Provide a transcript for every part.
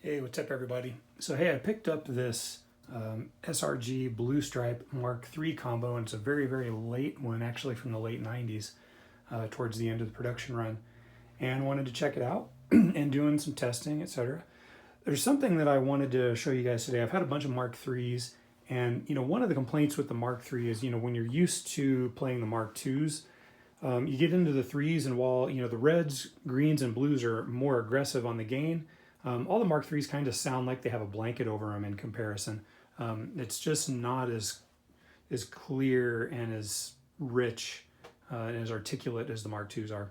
Hey, what's up everybody? So hey, I picked up this SRG Blue Stripe Mark III combo, and it's a very, very late one, actually from the late 90s, towards the end of the production run, and wanted to check it out and doing some testing, etc. There's something that I wanted to show you guys today. I've had a bunch of Mark IIIs, and one of the complaints with the Mark III is, when you're used to playing the Mark IIs, you get into the threes, and while the reds, greens, and blues are more aggressive on the gain, all the Mark IIIs kind of sound like they have a blanket over them in comparison. It's just not as clear and as rich and as articulate as the Mark IIs are.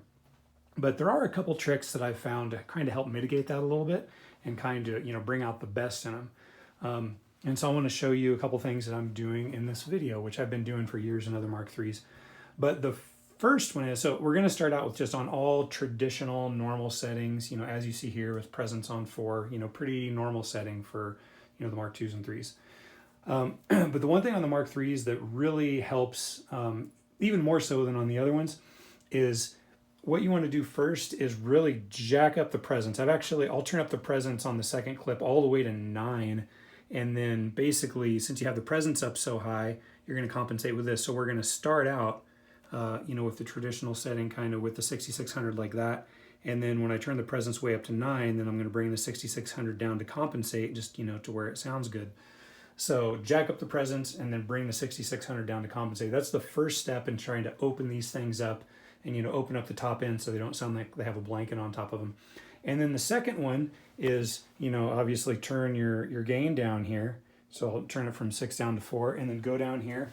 But there are a couple tricks that I've found to kind of help mitigate that a little bit and kind of bring out the best in them. And so I want to show you a couple things that I'm doing in this video, which I've been doing for years in other Mark IIIs. But the first one is, so we're going to start out with just on all traditional normal settings, as you see here with presence on 4, pretty normal setting for, the Mark IIs and 3s. But the one thing on the Mark IIIs that really helps, even more so than on the other ones, is what you want to do first is really jack up the presence. I'll turn up the presence on the second clip all the way to 9. And then basically, since you have the presence up so high, you're going to compensate with this. So we're going to start out with the traditional setting, kind of with the 6600 like that. And then when I turn the presence way up to 9, then I'm going to bring the 6600 down to compensate, just, to where it sounds good. So jack up the presence and then bring the 6600 down to compensate. That's the first step in trying to open these things up and, open up the top end so they don't sound like they have a blanket on top of them. And then the second one is, obviously turn your gain down here. So I'll turn it from 6 down to 4 and then go down here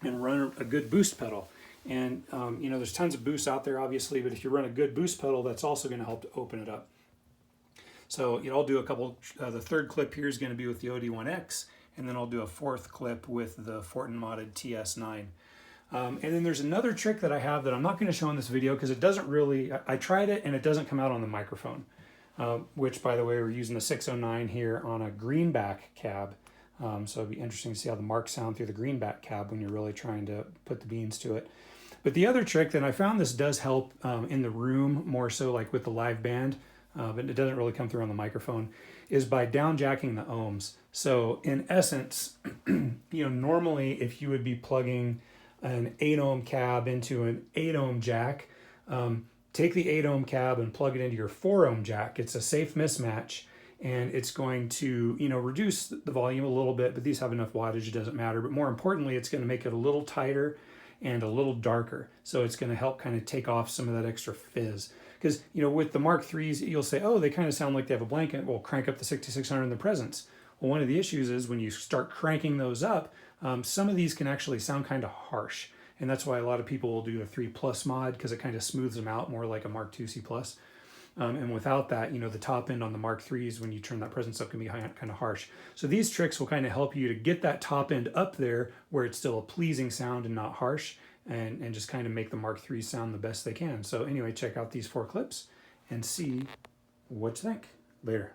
and run a good boost pedal. And, there's tons of boosts out there, obviously, but if you run a good boost pedal, that's also going to help to open it up. So, I'll do a couple, the third clip here is going to be with the OD1X, and then I'll do a fourth clip with the Fortin modded TS9. And then there's another trick that I have that I'm not going to show in this video because it doesn't really, I tried it and it doesn't come out on the microphone, which, by the way, we're using the 609 here on a Greenback cab. So it'd be interesting to see how the marks sound through the Greenback cab when you're really trying to put the beans to it. But the other trick that I found this does help in the room, more so like with the live band, but it doesn't really come through on the microphone, is by downjacking the ohms. So in essence, normally if you would be plugging an 8 ohm cab into an 8 ohm jack, take the 8 ohm cab and plug it into your 4 ohm jack. It's a safe mismatch. And it's going to, reduce the volume a little bit, but these have enough wattage, it doesn't matter. But more importantly, it's going to make it a little tighter and a little darker. So it's going to help kind of take off some of that extra fizz. Because, with the Mark IIIs, you'll say, oh, they kind of sound like they have a blanket. Well, crank up the 6600 in the presence. Well, one of the issues is when you start cranking those up, some of these can actually sound kind of harsh. And that's why a lot of people will do the 3+ mod, because it kind of smooths them out more like a Mark II C+. And without that, the top end on the Mark IIIs, when you turn that presence up, can be kind of harsh. So these tricks will kind of help you to get that top end up there where it's still a pleasing sound and not harsh, and just kind of make the Mark IIIs sound the best they can. So anyway, check out these 4 clips and see what you think. Later.